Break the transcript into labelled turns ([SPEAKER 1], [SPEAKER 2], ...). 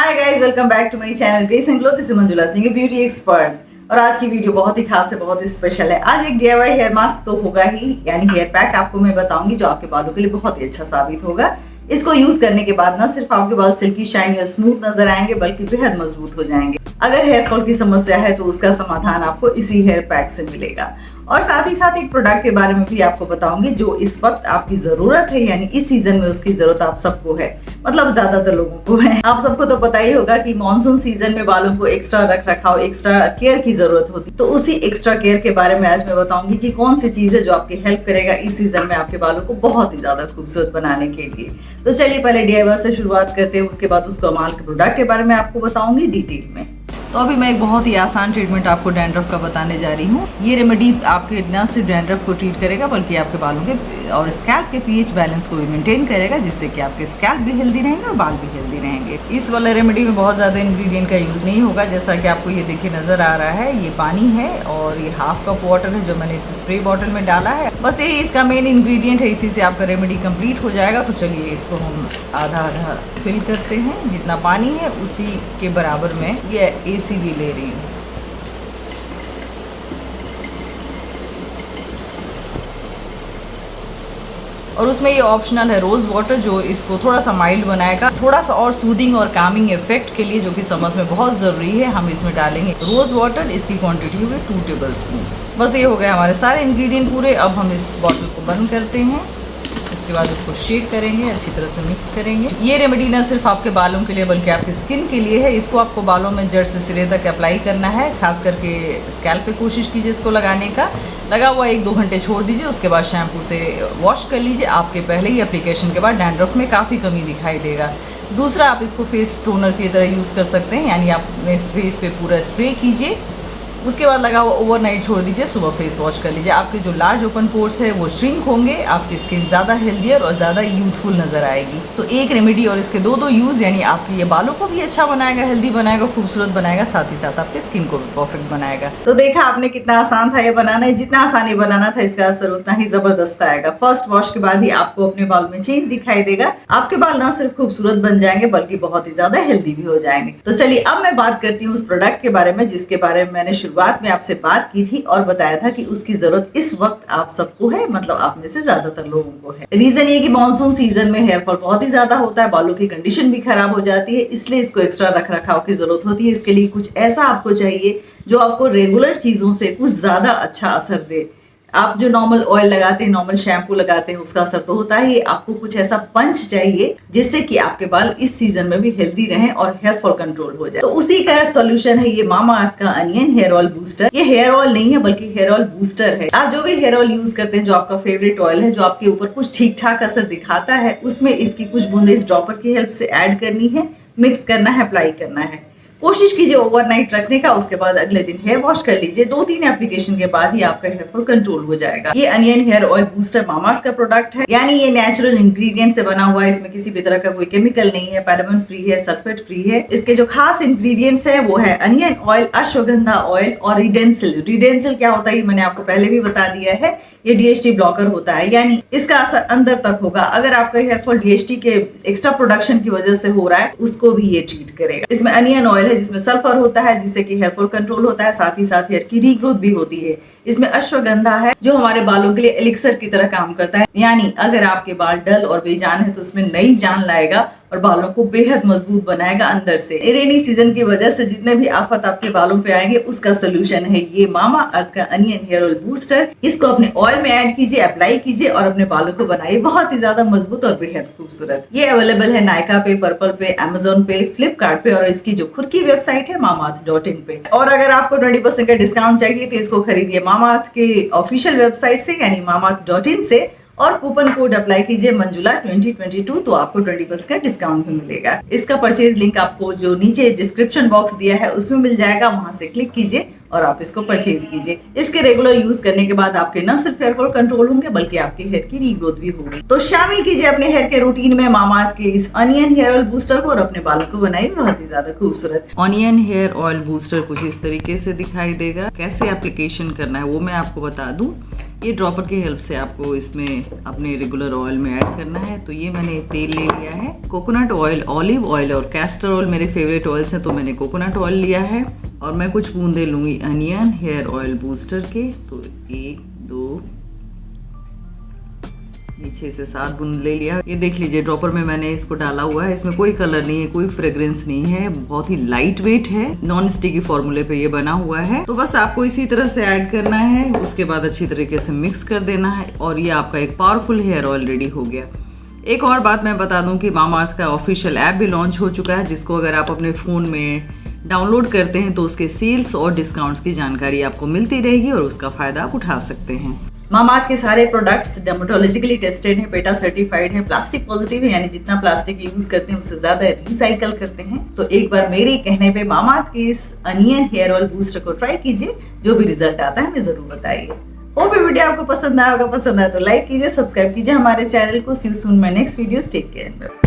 [SPEAKER 1] Hi guys, welcome back to my channel Grace and Glow. This is Manjula Singh, beauty expert. और आज की video बहुत ही खास है, बहुत ही स्पेशल है। आज एक DIY हेयर मास्क तो होगा ही, यानी हेयर पैक आपको मैं बताऊंगी जो आपके बालों के लिए बहुत ही अच्छा साबित होगा। इसको यूज करने के बाद ना सिर्फ आपके बाल सिल्की, शाइनी और स्मूथ नजर आएंगे, बल्कि बेहद मजबूत हो जाएंगे। अगर हेयर फॉल की समस्या है तो उसका समाधान आपको इसी हेयर पैक से मिलेगा। और साथ ही साथ एक प्रोडक्ट के बारे में भी आपको बताऊंगी जो इस वक्त आपकी जरूरत है, यानी इस सीजन में उसकी जरूरत आप सबको है, मतलब ज्यादातर लोगों को है। आप सबको तो पता ही होगा कि मॉनसून सीजन में बालों को एक्स्ट्रा रख रखाव, एक्स्ट्रा केयर की जरूरत होती है। तो उसी एक्स्ट्रा केयर के बारे में आज मैं बताऊंगी कि कौन सी चीज है जो आपकी हेल्प करेगा इस सीजन में आपके बालों को बहुत ही ज्यादा खूबसूरत बनाने के लिए। तो चलिए पहले DIY से शुरुआत करते हैं, उसके बाद उसको कमाल के प्रोडक्ट के बारे में आपको बताऊंगी डिटेल में। तो अभी मैं एक बहुत ही आसान ट्रीटमेंट आपको डैंड्रफ का बताने जा रही हूँ। ये रेमेडी आपके न सिर्फ डैंड्रफ को ट्रीट करेगा, बल्कि आपके बालों के और स्कैल्प के pH बैलेंस को भी मेंटेन करेगा, जिससे कि आपके स्कैल्प भी हेल्दी रहेंगे और बाल भी हेल्दी रहेंगे। इस वाले रेमेडी में बहुत ज़्यादा इंग्रेडिएंट का यूज़ नहीं होगा। जैसा कि आपको ये देखिए नज़र आ रहा है, ये पानी है और ये हाफ कप वाटर है जो मैंने इस स्प्रे बॉटल में डाला है। बस यही इसका मेन इंग्रेडिएंट है, इसी से आपका रेमेडी कंप्लीट हो जाएगा। तो चलिए इसको हम आधा आधा फिल करते हैं। जितना पानी है उसी के बराबर में ये AC भी ले रही हूँ। और उसमें ये ऑप्शनल है रोज़ वाटर, जो इसको थोड़ा सा माइल्ड बनाएगा, थोड़ा सा और सूदिंग और कामिंग इफेक्ट के लिए, जो कि समर्स में बहुत ज़रूरी है। हम इसमें डालेंगे रोज़ वाटर। इसकी क्वांटिटी होगी 2 टेबलस्पून। बस ये हो गए हमारे सारे इंग्रेडिएंट पूरे। अब हम इस बॉटल को बंद करते हैं। उसके बाद इसको शेक करेंगे, अच्छी तरह से मिक्स करेंगे। ये रेमेडी ना सिर्फ आपके बालों के लिए बल्कि आपकी स्किन के लिए है। इसको आपको बालों में जड़ से सिरे तक अप्लाई करना है, खास करके स्कैल्प पे कोशिश कीजिए इसको लगाने का। लगा हुआ 1-2 घंटे छोड़ दीजिए, उसके बाद शैम्पू से वॉश कर लीजिए। आपके पहले ही एप्लीकेशन के बाद डैंड्रफ में काफ़ी कमी दिखाई देगा। दूसरा, आप इसको फेस टोनर की तरह यूज़ कर सकते हैं, यानी आप अपने फेस पे पूरा स्प्रे कीजिए, उसके बाद लगा हुआ ओवरनाइट छोड़ दीजिए, सुबह फेस वॉश कर लीजिए। आपके जो लार्ज ओपन पोर्स है वो श्रिंक होंगे, आपकी स्किन ज़्यादा हेल्दियर और ज़्यादा यूथफुल नजर आएगी। तो एक रेमेडी और इसके 2 यूज़, यानी आपके ये बालों को भी अच्छा बनाएगा, हेल्दी बनाएगा, खूबसूरत बनाएगा, साथ ही साथ आपके स्किन को भी परफेक्ट बनाएगा। तो देखा आपने कितना आसान था ये बनाना। जितना आसानी बनाना था, इसका असर उतना ही जबरदस्त आएगा। फर्स्ट वॉश के बाद ही आपको अपने बाल में चेंज दिखाई देगा। आपके बाल ना सिर्फ खूबसूरत बन जाएंगे बल्कि बहुत ही ज्यादा हेल्दी भी हो जाएंगे। तो चलिए अब मैं बात करती हूँ उस प्रोडक्ट के बारे में जिसके बारे में मैंने शुरुआत में आपसे बात की थी और बताया था कि उसकी जरूरत इस वक्त आप सबको है, मतलब आप में से ज्यादातर लोगों को है। रीजन ये कि मॉनसून सीजन में हेयर फॉल बहुत ही ज्यादा होता है, बालों की कंडीशन भी खराब हो जाती है, इसलिए इसको एक्स्ट्रा रख रखाव की जरूरत होती है। इसके लिए कुछ ऐसा आपको चाहिए जो आपको रेगुलर चीजों से कुछ ज्यादा अच्छा असर दे। आप जो नॉर्मल ऑयल लगाते हैं, नॉर्मल शैम्पू लगाते हैं, उसका असर तो होता ही। आपको कुछ ऐसा पंच चाहिए जिससे कि आपके बाल इस सीजन में भी हेल्दी रहें और हेयर फॉल कंट्रोल हो जाए। तो उसी का सॉल्यूशन है ये मामाअर्थ का अनियन हेयर ऑयल बूस्टर। ये हेयर ऑयल नहीं है बल्कि हेयर ऑयल बूस्टर है। आप जो भी हेयर ऑयल यूज करते हैं, जो आपका फेवरेट ऑयल है, जो आपके ऊपर कुछ ठीक ठाक असर दिखाता है, उसमें इसकी कुछ बूंदे इस ड्रॉपर की हेल्प से ऐड करनी है, मिक्स करना है, अप्लाई करना है। कोशिश कीजिए ओवरनाइट रखने का, उसके बाद अगले दिन हेयर वॉश कर लीजिए। 2-3 एप्लीकेशन के बाद ही आपका हेयर फॉल कंट्रोल हो जाएगा। ये onion hair oil booster Mamaearth का प्रोडक्ट है, यानी ये नेचुरल इंग्रेडिएंट से बना हुआ है। इसमें किसी भी तरह का कोई केमिकल नहीं है, पैराबेन फ्री है, सल्फेट फ्री है। इसके जो खास इंग्रेडिएंट्स है वो है अनियन ऑयल, अश्वगंधा ऑयल और रिडेंसिल। रिडेंसिल क्या होता है ये मैंने आपको पहले भी बता दिया है। ये DHT ब्लॉकर होता है, यानी इसका असर अंदर तक होगा। अगर आपका हेयर फॉल DHT के एक्स्ट्रा प्रोडक्शन की वजह से हो रहा है, उसको भी ये ट्रीट करेगा। इसमें अनियन ऑयल है जिसमें सल्फर होता है, जिससे कि हेयर फॉल कंट्रोल होता है, साथ ही साथ हेयर की रीग्रोथ भी होती है। इसमें अश्वगंधा है जो हमारे बालों के लिए एलिक्सर की तरह काम करता है, यानी अगर आपके बाल डल और बेजान है तो उसमें नई जान लाएगा और बालों को बेहद मजबूत बनाएगा अंदर से। रेनी सीजन की वजह से जितने भी आफत आपके बालों पे आएंगे, उसका सोल्यूशन है ये मामाअर्थ का अनियन हेयर ऑयल बूस्टर। इसको अपने ऑयल में ऐड कीजिए, अप्लाई कीजिए और अपने बालों को बनाइए बहुत ही ज्यादा मजबूत और बेहद खूबसूरत। ये अवेलेबल है नायका पे, पर्पल पे, अमेजोन पे, फ्लिपकार्ट पे और इसकी जो खुद की वेबसाइट है mamaearth.in पे। और अगर आपको 20% का डिस्काउंट चाहिए तो इसको खरीदिए मामाअर्थ के ऑफिशियल वेबसाइट से, यानी mamaearth.in से, और कूपन कोड अप्लाई कीजिए मंजुला 2022, तो आपको 20% का डिस्काउंट भी मिलेगा। इसका परचेज लिंक आपको जो नीचे डिस्क्रिप्शन बॉक्स दिया है उसमें मिल जाएगा, वहां से क्लिक कीजिए और आप इसको परचेज कीजिए। इसके रेगुलर यूज करने के बाद आपके न सिर्फ हेयर फॉल कंट्रोल होंगे बल्कि आपके हेयर की रीग्रोथ भी होगी। तो शामिल कीजिए अपने हेयर के रूटीन में मामाअर्थ के इस अनियन हेयर ऑयल बूस्टर को और अपने बालों को बनाइए बहुत ही ज्यादा खूबसूरत। अनियन हेयर ऑयल बूस्टर कुछ इस तरीके से दिखाई देगा। कैसे एप्लीकेशन करना है वो मैं आपको बता दूं। ये ड्रॉपर की हेल्प से आपको इसमें अपने रेगुलर ऑयल में ऐड करना है। तो ये मैंने तेल ले लिया है, कोकोनट ऑयल, ऑलिव ऑयल और कैस्टर ऑयल मेरे फेवरेट ऑयल्स हैं, तो मैंने कोकोनट ऑयल लिया है। और मैं कुछ बूंदे लूँगी अनियन हेयर ऑयल बूस्टर के। तो 1 2 6 से 7 बूंद ले लिया। ये देख लीजिए ड्रॉपर में मैंने इसको डाला हुआ है। इसमें कोई कलर नहीं है, कोई फ्रेग्रेंस नहीं है, बहुत ही लाइट वेट है, नॉन स्टिकी फॉर्मूले पे ये बना हुआ है। तो बस आपको इसी तरह से ऐड करना है, उसके बाद अच्छी तरीके से मिक्स कर देना है और ये आपका एक पावरफुल हेयर ऑयल रेडी हो गया। एक और बात मैं बता दूं कि मामाअर्थ का ऑफिशियल ऐप भी लॉन्च हो चुका है, जिसको अगर आप अपने फ़ोन में डाउनलोड करते हैं तो उसके सेल्स और डिस्काउंट्स की जानकारी आपको मिलती रहेगी और उसका फ़ायदा आप उठा सकते हैं। मामाअर्थ के सारे प्रोडक्ट्स डर्मेटोलॉजिकली टेस्टेड हैं, पेटा सर्टिफाइड हैं, प्लास्टिक पॉजिटिव है, यानी जितना प्लास्टिक यूज करते हैं उससे ज्यादा रिसाइकल करते हैं। तो एक बार मेरे कहने पे मामाअर्थ की इस अनियन हेयर ऑयल बूस्टर को ट्राई कीजिए, जो भी रिजल्ट आता है हमें जरूर बताइए। होप ये वीडियो आपको पसंद आया होगा, पसंद आया तो लाइक कीजिए, सब्सक्राइब कीजिए हमारे चैनल को। See you soon my next videos, take care.